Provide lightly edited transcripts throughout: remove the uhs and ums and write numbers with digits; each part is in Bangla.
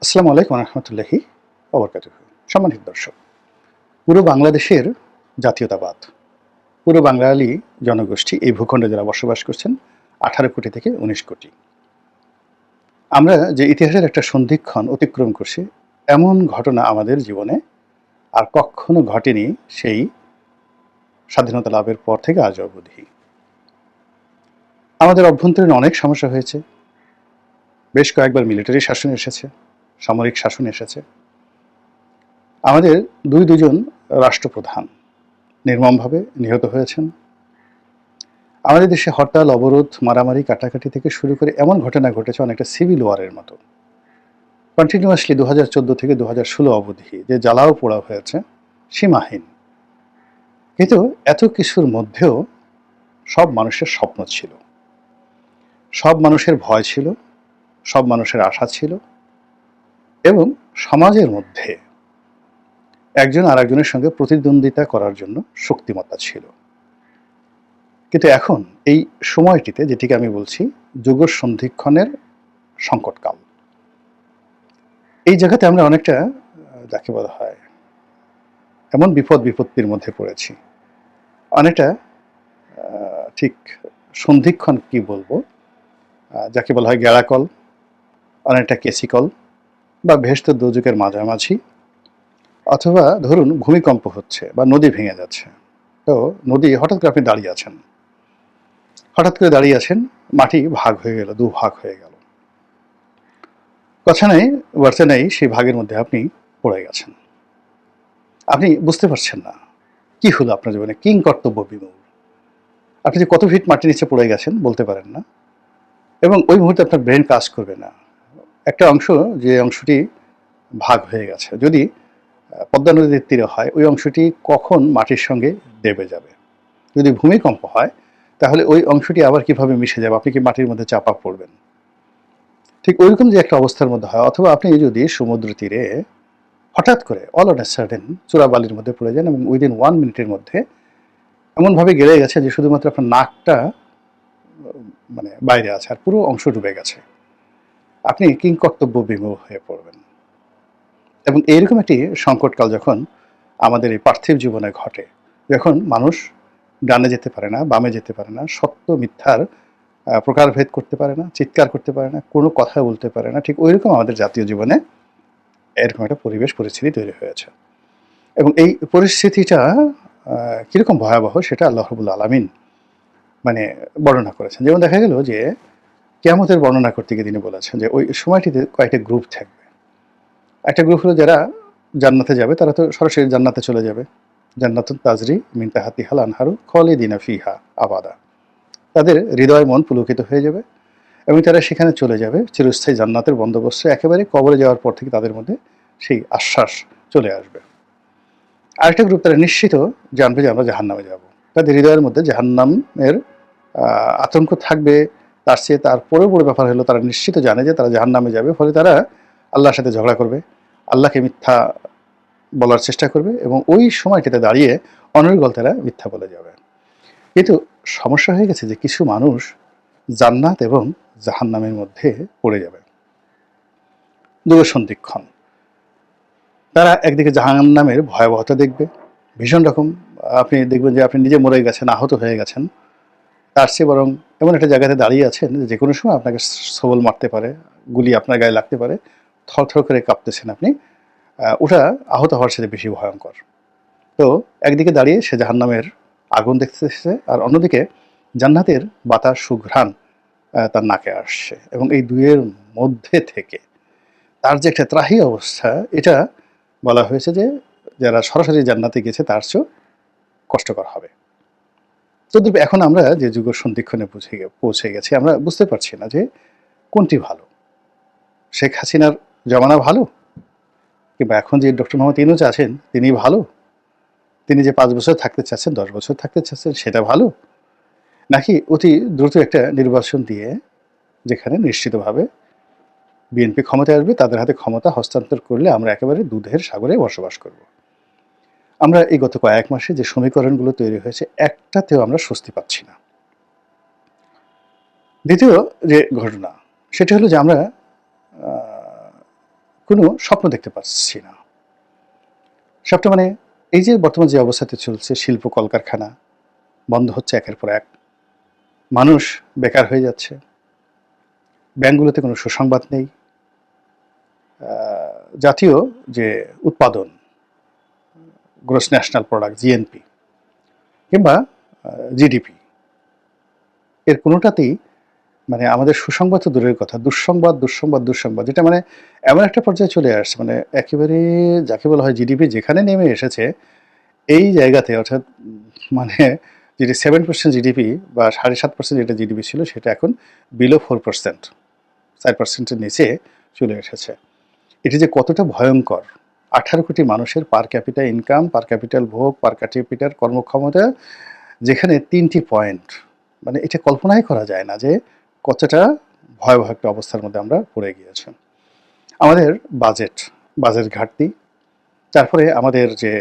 আসসালামু আলাইকুম রহমতুল্লাহি ওবরকাতুহু। সম্মানিত দর্শক, পুরো বাংলাদেশের জাতীয়তাবাদ, পুরো বাঙালি জনগোষ্ঠী এই ভূখণ্ডে যারা বসবাস করছেন 18 কোটি থেকে 19 কোটি। আমরা যে ইতিহাসের একটা সন্ধিক্ষণ অতিক্রম করছি, এমন ঘটনা আমাদের জীবনে আর কখনো ঘটেনি সেই স্বাধীনতা লাভের পর থেকে আজ অবধি। আমাদের অভ্যন্তরীণ অনেক সমস্যা হয়েছে, বেশ কয়েকবার মিলিটারি শাসন এসেছে, সামরিক শাসন এসেছে। আমাদের দুজন রাষ্ট্রপ্রধান নির্মমভাবে নিহত হয়েছেন। আমাদের দেশে হরতাল, অবরোধ, মারামারি, কাটাকাটি থেকে শুরু করে এমন ঘটনা ঘটেছে অনেকটা সিভিল ওয়ারের মতো। কন্টিনিউয়াসলি 2014 থেকে 2016 অবধি যে জ্বালাও পোড়া হয়েছে সীমাহীন। কিন্তু এত কিছুর মধ্যেও সব মানুষের স্বপ্ন ছিল, সব মানুষের ভয় ছিল, সব মানুষের আশা ছিল এবং সমাজের মধ্যে একজন আর একজনের সঙ্গে প্রতিদ্বন্দ্বিতা করার জন্য শক্তিমত্তা ছিল। কিন্তু এখন এই সময়টিতে, যেটিকে আমি বলছি যুগ সন্ধিক্ষণের সংকটকাল, এই জায়গাতে আমরা অনেকটা যাকে বলা হয় এমন বিপত্তির মধ্যে পড়েছি। অনেকটা ঠিক সন্ধিক্ষণ কি বলবো, যাকে বলা হয় গেড়াকল, অনেকটা কেসিকল বা ভেস্ত দোজকের মাঝামাঝি, অথবা ধরুন ভূমিকম্প হচ্ছে বা নদী ভেঙে যাচ্ছে। তো নদী হঠাৎ করে আপনি দাঁড়িয়ে আছেন, হঠাৎ করে দাঁড়িয়ে আছেন, মাটি ভাগ হয়ে গেল, দুভাগ হয়ে গেল। কথা নেই বার্তা নেই, সেই ভাগের মধ্যে আপনি পড়ে গেছেন। আপনি বুঝতে পারছেন না কি হলো আপনার জীবনে, কিং কর্তব্য বিমূঢ়। আপনি যে কত ফিট মাটির নিচে পড়ে গেছেন বলতে পারেন না, এবং ওই মুহূর্তে আপনার ব্রেন কাজ করবে না। একটা অংশ, যে অংশটি ভাগ হয়ে গেছে, যদি পদ্মা নদীর তীরে হয়, ওই অংশটি কখন মাটির সঙ্গে দেবে যাবে। যদি ভূমিকম্প হয় তাহলে ওই অংশটি আবার কিভাবে মিশে যাবে, আপনি কি মাটির মধ্যে চাপা পড়বেন। ঠিক ওইরকম যে একটা অবস্থার মধ্যে হয়, অথবা আপনি যদি সমুদ্র তীরে হঠাৎ করে অল অন এ সাডেন চূড়াবালির মধ্যে পড়ে যান এবং উইদিন 1 মিনিটের মধ্যে এমনভাবে গেড়ে গেছে যে শুধুমাত্র আপনার নাকটা মানে বাইরে আছে আর পুরো অংশ ডুবে গেছে, আপনি কিংকর্তব্য বিমূঢ় হয়ে পড়বেন। এবং এইরকম একটি সংকটকাল যখন আমাদের এই পার্থিব জীবনে ঘটে, যখন মানুষ ডানে যেতে পারে না, বামে যেতে পারে না, সত্য মিথ্যার প্রকারভেদ করতে পারে না, চিৎকার করতে পারে না, কোনো কথা বলতে পারে না, ঠিক ওইরকম আমাদের জাতীয় জীবনে এরকম একটা পরিস্থিতি তৈরি হয়েছে। এবং এই পরিস্থিতিটা কীরকম ভয়াবহ সেটা আল্লাহ রাব্বুল আলামিন মানে বর্ণনা করেছেন। যেমন দেখা গেল যে কিয়ামতের বর্ণনা করতে গিয়ে তিনি বলেছেন যে ওই সময়টিতে কয়েকটা গ্রুপ থাকবে। একটা গ্রুপ হলো যারা জান্নাতে যাবে, তারা তো সরাসরি জান্নাতে চলে যাবে। জান্নাতুন তাজরি মিন তাহতিহাল আনহারু খালিদিনা ফিহা আবাদা। তাদের হৃদয় মন পুলকিত হয়ে যাবে এবং তারা সেখানে চলে যাবে। চিরস্থায়ী জান্নাতের বন্দোবস্ত, একেবারে কবরে যাওয়ার পর থেকে তাদের মধ্যে সেই আশ্বাস চলে আসবে। আরেকটা গ্রুপ, তারা নিশ্চিত জানবে যে আমরা জাহান্নামে যাব। তাদের হৃদয়ের মধ্যে জাহান্নামের আতঙ্ক থাকবে। তার চেয়ে তারপরেও বড় ব্যাপার হলো তারা নিশ্চিত জানে যে তারা জাহান্নামে যাবে, ফলে তারা আল্লাহর সাথে ঝগড়া করবে, আল্লাহকে মিথ্যা বলার চেষ্টা করবে এবং ওই সময়টাতে দাঁড়িয়ে অনর্গল তারা মিথ্যা বলে যাবে। কিন্তু সমস্যা হয়ে গেছে যে কিছু মানুষ জান্নাত এবং জাহান্নামের মধ্যে পড়ে যাবে। দূরসন্ধিক্ষণ, তারা একদিকে জাহান্নামের ভয়াবহতা দেখবে, ভীষণ রকম। আপনি দেখবেন যে আপনি নিজে মরে গেছেন, আহত হয়ে গেছেন, তার চেয়ে বরং এমন একটা জায়গাতে দাঁড়িয়ে আছেন যে কোনো সময় আপনাকে সবল মারতে পারে, গুলি আপনার গায়ে লাগতে পারে, থরথর করে কাঁপতেছেন আপনি। ওটা আহত হওয়ার সাথে বেশি ভয়ঙ্কর। তো একদিকে দাঁড়িয়ে সে জাহান্নামের আগুন দেখতেছে, আর অন্যদিকে জান্নাতের বাতাস সুঘ্রাণ তার নাকে আসছে, এবং এই দুয়ের মধ্যে থেকে তার যে একটা ত্রাহি অবস্থা, এটা বলা হয়েছে যে যারা সরাসরি জান্নাতে গেছে তার চেয়েও কষ্টকর হবে। তো এখন আমরা যে যুগ সন্ধিক্ষণে পৌঁছে গেছি, আমরা বুঝতে পারছি না যে কোনটি ভালো। শেখ হাসিনার জমানা ভালো, কিংবা এখন যে ডক্টর মোহাম্মদ ইউনূস আছেন তিনি ভালো, তিনি যে 5 বছর থাকতে চাচ্ছেন, 10 বছর থাকতে চাচ্ছেন, সেটা ভালো, নাকি অতি দ্রুত একটা নির্বাচন দিয়ে যেখানে নিশ্চিতভাবে বিএনপি ক্ষমতায় আসবে, তাদের হাতে ক্ষমতা হস্তান্তর করলে আমরা একেবারে দুধের সাগরে বসবাস করব। আমরা এই গত কয়েক মাসে যে সমীকরণগুলো তৈরি হয়েছে, একটাতেও আমরা স্বস্তি পাচ্ছি না। দ্বিতীয় যে ঘটনা, সেটা হলো যে আমরা কোনো স্বপ্ন দেখতে পাচ্ছি না। স্বপ্ন মানে এই যে বর্তমান যে অবস্থাতে চলছে, শিল্প কলকারখানা বন্ধ হচ্ছে একের পর এক, মানুষ বেকার হয়ে যাচ্ছে, ব্যাংকগুলোতে কোনো সুসংবাদ নেই, জাতীয় যে উৎপাদন, গ্রস ন্যাশনাল প্রোডাক্ট জিএনপি কিংবা জিডিপি, এর কোনোটাতেই মানে আমাদের সুসংবাদ তো দূরের কথা, দুঃসংবাদ দুঃসংবাদ দুঃসংবাদ, যেটা মানে এমন একটা পর্যায়ে চলে আসছে, মানে একেবারে যাকে বলা হয় জিডিপি যেখানে নেমে এসেছে এই জায়গাতে, অর্থাৎ মানে যেটি 7% জিডিপি বা 7.5% যেটা জিডিপি ছিল সেটা এখন বিলো 4%, 4%-এর নিচে চলে এসেছে। এটি যে কতটা ভয়ঙ্কর, 18 কোটি মানুষের পার ক্যাপিটা ইনকাম, পার ক্যাপিটাল ভোগ, পার ক্যাপিটাল কর্মক্ষমতা, যেখানে 3টি পয়েন্ট, মানে এটা কল্পনাই করা যায় না যে কতটা ভয়াবহ একটা অবস্থার মধ্যে আমরা পড়ে গিয়েছি। আমাদের বাজেট ঘাটতি, তারপরে আমাদের যে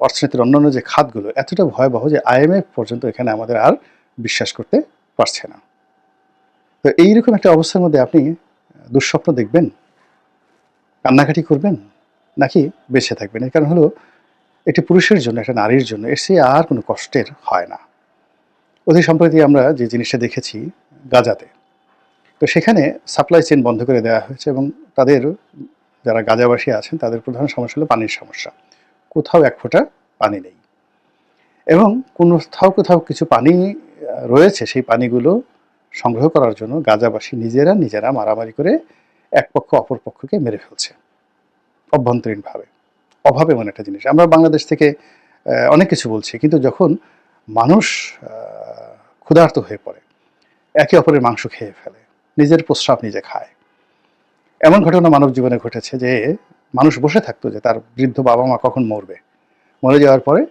অর্থনীতির অন্যান্য যে খাতগুলো এতটা ভয়াবহ যে আইএমএফ পর্যন্ত এখানে আমাদের আর বিশ্বাস করতে পারছে না। তো এইরকম একটা অবস্থার মধ্যে আপনি দুঃস্বপ্ন দেখবেন, কান্নাকাটি করবেন, নাকি বেঁচে থাকবেন? এর কারণ হলো একটি পুরুষের জন্য, একটা নারীর জন্য এর চেয়ে আর কোনো কষ্টের হয় না। অতি সম্প্রতি আমরা যে জিনিসটা দেখেছি গাজাতে, তো সেখানে সাপ্লাই চেইন বন্ধ করে দেওয়া হয়েছে এবং তাদের যারা গাজাবাসী আছেন তাদের প্রধান সমস্যা হলো পানির সমস্যা। কোথাও এক ফোঁটা পানি নেই, এবং কোথাও কিছু পানি রয়েছে, সেই পানিগুলো সংগ্রহ করার জন্য গাজাবাসী নিজেরা মারামারি করে এক পক্ষ অপর পক্ষকে মেরে ফেলছে অভ্যন্তরীণভাবে। অভাব এমন একটা জিনিস, আমরা বাংলাদেশ থেকে অনেক কিছু বলছি, কিন্তু যখন মানুষ ক্ষুধার্ত হয়ে পড়ে, একে অপরের মাংস খেয়ে ফেলে, নিজের প্রস্রাব নিজে খায়, এমন ঘটনা মানব জীবনে ঘটেছে যে মানুষ বসে থাকতো যে তার বৃদ্ধ বাবা মা কখন মরে যাওয়ার পরে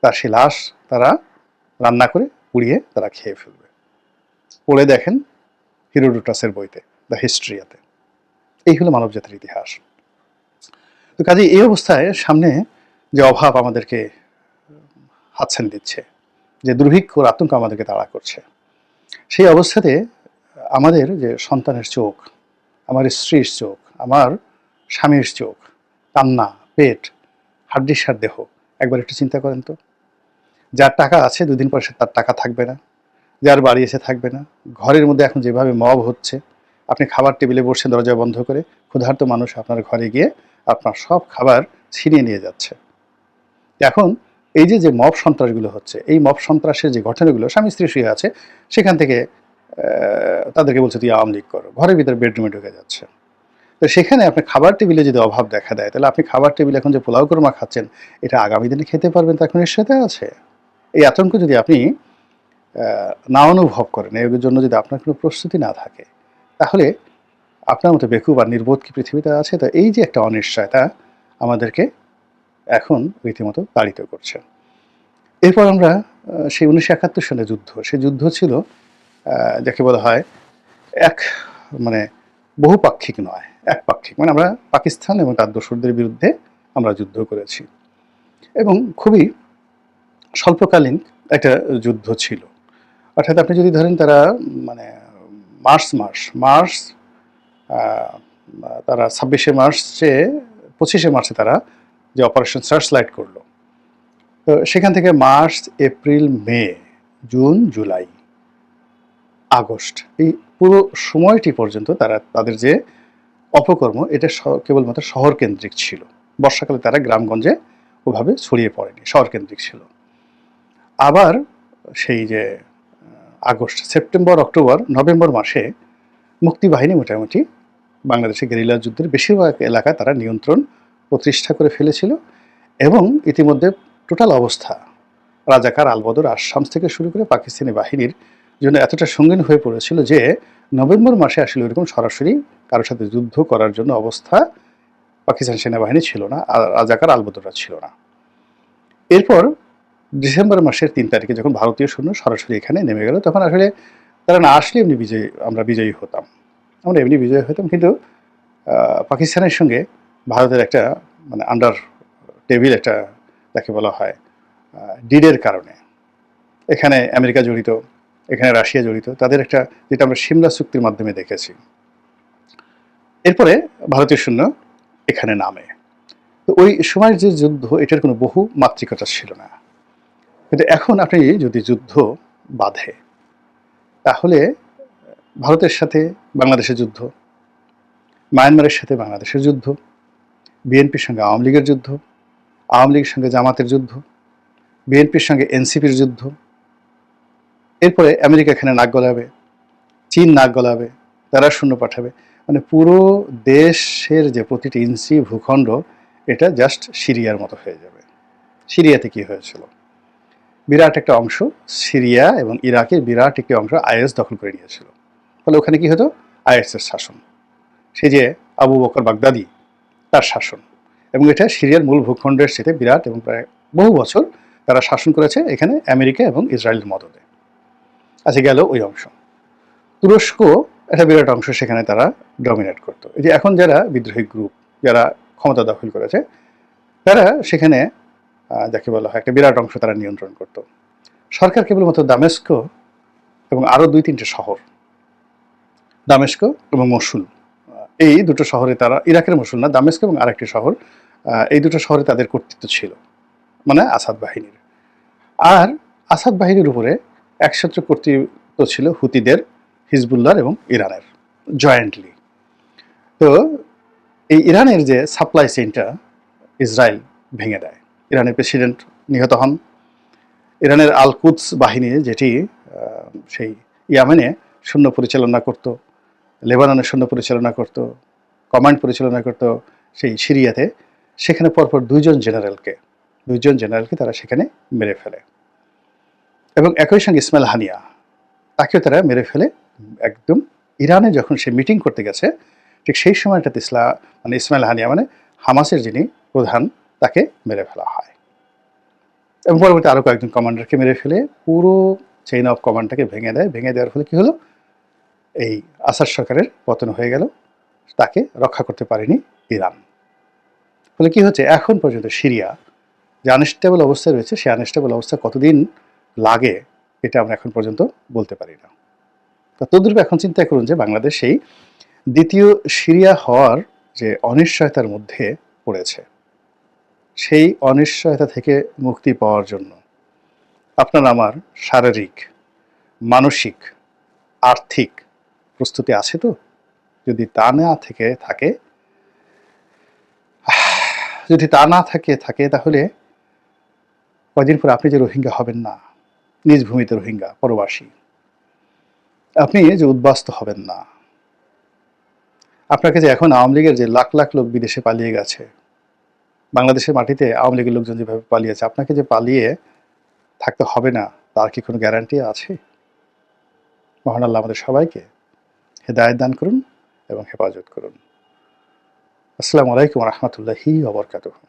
তার সে লাশ তারা রান্না করে পুড়িয়ে তারা খেয়ে ফেলবে। পড়ে দেখেন হিরোডোটাসের বইতে, দ্য হিস্ট্রিয়াতে। এই হলো মানব জাতির ইতিহাস। তো কাজে এই অবস্থায় সামনে যে অভাব আমাদেরকে হাতছানি দিচ্ছে, যে দুর্ভিক্ষর আতঙ্ক আমাদেরকে তাড়া করছে, সেই অবস্থাতে আমাদের যে সন্তানের চোখ, আমার স্ত্রীর চোখ, আমার স্বামীর চোখ, কান্না, পেট, হাড্ডিসার দেহ, একবার একটু চিন্তা করেন তো। যার টাকা আছে দুদিন পরে তার টাকা থাকবে না, যার বাড়ি এসে থাকবে না। ঘরের মধ্যে এখন যেভাবে মব হচ্ছে, আপনি খাবার টেবিলে বসে দরজা বন্ধ করে, ক্ষুধার্ত মানুষ আপনার ঘরে গিয়ে আপনার সব খাবার ছিনিয়ে নিয়ে যাচ্ছে। এখন এই যে মব সন্ত্রাসগুলো হচ্ছে, এই মব সন্ত্রাসের যে ঘটনাগুলো, স্বামী স্ত্রী শুয়ে আছে, সেখান থেকে তাদেরকে বলছে তুই আওয়ামী লীগ করো, ঘরের ভিতরে বেডরুমে ঢুকে যাচ্ছে। তো সেখানে আপনি খাবার টেবিলে যদি অভাব দেখা দেয়, তাহলে আপনি খাবার টেবিলে এখন যে পোলাও কোরমা খাচ্ছেন, এটা আগামী দিনে খেতে পারবেন তার কোনো নিশ্চয়তা আছে? এই আতঙ্ক যদি আপনি না অনুভব করেন, এর জন্য যদি আপনার কোনো প্রস্তুতি না থাকে, তাহলে আপনার মতো বেকুব আর নির্বোধ কি পৃথিবীতে আছে? তো এই যে একটা অনিশ্চয়তা আমাদেরকে এখন রীতিমতো তাড়িত করছে। এরপর আমরা সেই 1971 সালে যুদ্ধ, সেই যুদ্ধ ছিল যাকে বলা হয় এক মানে বহুপাক্ষিক নয়, একপাক্ষিক, মানে আমরা পাকিস্তান এবং তার দোসরদের বিরুদ্ধে আমরা যুদ্ধ করেছি, এবং খুবই স্বল্পকালীন একটা যুদ্ধ ছিল। অর্থাৎ আপনি যদি ধরেন তারা মানে মার্চ তারা 25শে মার্চে তারা যে অপারেশন সার্চ লাইট করলো, তো সেখান থেকে মার্চ, এপ্রিল, মে, জুন, জুলাই, আগস্ট, এই পুরো সময়টি পর্যন্ত তাদের যে অপকর্ম, এটা কেবলমাত্র শহর কেন্দ্রিক ছিল। বর্ষাকালে তারা গ্রামগঞ্জে ওভাবে ছড়িয়ে পড়েনি, শহর কেন্দ্রিক ছিল। আবার সেই যে আগস্ট, সেপ্টেম্বর, অক্টোবর, নভেম্বর মাসে মুক্তিবাহিনী মোটামুটি বাংলাদেশে গেরিলা যুদ্ধের বেশিরভাগ এলাকা তারা নিয়ন্ত্রণ প্রতিষ্ঠা করে ফেলেছিল, এবং ইতিমধ্যে টোটাল অবস্থা রাজাকার, আলবদর, আসাম থেকে শুরু করে পাকিস্তানি বাহিনীর জন্য এতটা সঙ্গীন হয়ে পড়েছিল যে নভেম্বর মাসে আসলে ওইরকম সরাসরি কারোর সাথে যুদ্ধ করার জন্য অবস্থা পাকিস্তান সেনাবাহিনী ছিল না, আর রাজাকার, আলবদররা ছিল না। এরপর ডিসেম্বর মাসের 3 তারিখে যখন ভারতীয় সৈন্য সরাসরি এখানে নেমে গেল, তখন আসলে তারা না আসলে আমরা বিজয়ী হতাম, কিন্তু পাকিস্তানের সঙ্গে ভারতের একটা মানে আন্ডার টেবিল একটা, যাকে বলা হয় ডিডের কারণে, এখানে আমেরিকা জড়িত, এখানে রাশিয়া জড়িত, তাদের একটা, যেটা আমরা সিমলা চুক্তির মাধ্যমে দেখেছি, এরপরে ভারতীয় সৈন্য এখানে নামে। তো ওই সময়ের যে যুদ্ধ, এটার কোনো বহু মাত্রিকতা ছিল না। কিন্তু এখন আপনি যদি যুদ্ধ বাধে, তাহলে ভারতের সাথে বাংলাদেশের যুদ্ধ, মায়ানমারের সাথে বাংলাদেশের যুদ্ধ, বিএনপির সঙ্গে আওয়ামী লীগের যুদ্ধ, আওয়ামী লীগের সঙ্গে জামাতের যুদ্ধ, বিএনপির সঙ্গে এনসিপির যুদ্ধ, এরপরে আমেরিকা এখানে নাক গলাবে, চীন নাক গলাবে, তারা সৈন্য পাঠাবে। মানে পুরো দেশের যে প্রতিটি ইঞ্চি ভূখণ্ড, এটা জাস্ট সিরিয়ার মতো হয়ে যাবে। সিরিয়াতে কি হয়েছিল? বিরাট একটা অংশ সিরিয়া এবং ইরাকের বিরাট একটি অংশ আইএস দখল করে নিয়েছিল। ফলে ওখানে কি হতো? আইএসের শাসন, সে যে আবু বকর বাগদাদি, তার শাসন। এবং এটা সিরিয়ার মূল ভূখণ্ডের সাথে বিরাট, এবং প্রায় বহু বছর তারা শাসন করেছে এখানে আমেরিকা এবং ইসরায়েলের মদদে। আচ্ছা, গেল ওই অংশ। তুরস্ক একটা বিরাট অংশ সেখানে তারা ডমিনেট করতো। এই যে এখন যারা বিদ্রোহী গ্রুপ, যারা ক্ষমতা দখল করেছে, তারা সেখানে যাকে বলা হয় একটা বিরাট অংশ তারা নিয়ন্ত্রণ করত। সরকার কেবলমাত্র দামেস্কো এবং আরও 2-3টে শহর, দামেস্কো এবং মসুল, এই দুটো শহরে তারা, ইরাকের মসুল না, দামেস্কো এবং আরেকটি শহর, এই দুটো শহরে তাদের কর্তৃত্ব ছিল, মানে আসাদ বাহিনীর। আর আসাদ বাহিনীর উপরে একছত্র কর্তৃত্ব ছিল হুতিদের, হিজবুল্লাহর এবং ইরানের জয়েন্টলি। তো এই ইরানের যে সাপ্লাই চেইনটা ইসরায়েল ভেঙে দেয়। ইরানের প্রেসিডেন্ট নিহত হন। ইরানের আল কুদস বাহিনী, যেটি সেই ইয়ামেনে সৈন্য পরিচালনা করত, লেবাননের সৈন্য পরিচালনা করত, কমান্ড পরিচালনা করত সেই সিরিয়াতে, সেখানে পরপর দুইজন জেনারেলকে তারা সেখানে মেরে ফেলে। এবং একই সঙ্গে ইসমাইল হানিয়া, তাকেও তারা মেরে ফেলে। একদম ইরানে যখন সে মিটিং করতে গেছে, ঠিক সেই সময়টাতে ইসমাইল হানিয়া, মানে হামাসের যিনি প্রধান, তাকে মেরে ফেলা হয়। এবং পরবর্তী আরও কয়েকজন কমান্ডারকে মেরে ফেলে পুরো চেইন অফ কমান্ডটাকে ভেঙে দেয়। ভেঙে দেওয়ার ফলে কী হলো? এই আসাদ সরকারের পতন হয়ে গেল, তাকে রক্ষা করতে পারেনি ইরান। ফলে কী হচ্ছে, এখন পর্যন্ত সিরিয়া যে আনস্টেবল অবস্থায় রয়েছে, সেই আনস্টেবল অবস্থা কতদিন লাগে এটা আমরা এখন পর্যন্ত বলতে পারি না। তো তদ্রূপ এখন চিন্তা করুন যে বাংলাদেশ সেই দ্বিতীয় সিরিয়া হওয়ার যে অনিশ্চয়তার মধ্যে পড়েছে, সেই অনিশ্চয়তা থেকে মুক্তি পাওয়ার জন্য আপনার আমার শারীরিক, মানসিক, আর্থিক প্রস্তুতি আছে তো? যদি তা না থাকে তাহলে কদিন পর আপনি যে রোহিঙ্গা হবেন না, নিজ ভূমিতে রোহিঙ্গা পরবাসী, আপনি যে উদ্বাস্তু হবেন না। আপনাকে যে এখন আওয়ামী লীগের যে লাখ লাখ লোক বিদেশে পালিয়ে গেছে, বাংলাদেশের মাটিতে আওয়ামী লীগের লোকজন যেভাবে পালিয়েছে, আপনাকে যে পালিয়ে থাকতে হবে না, তার কি কোনো গ্যারান্টি আছে? মহান আল্লাহ আমাদের সবাইকে হেদায়েত দান করুন এবং হেফাজত করুন। আসসালামু আলাইকুম ওয়া রাহমাতুল্লাহি ওয়া বারাকাতুহু।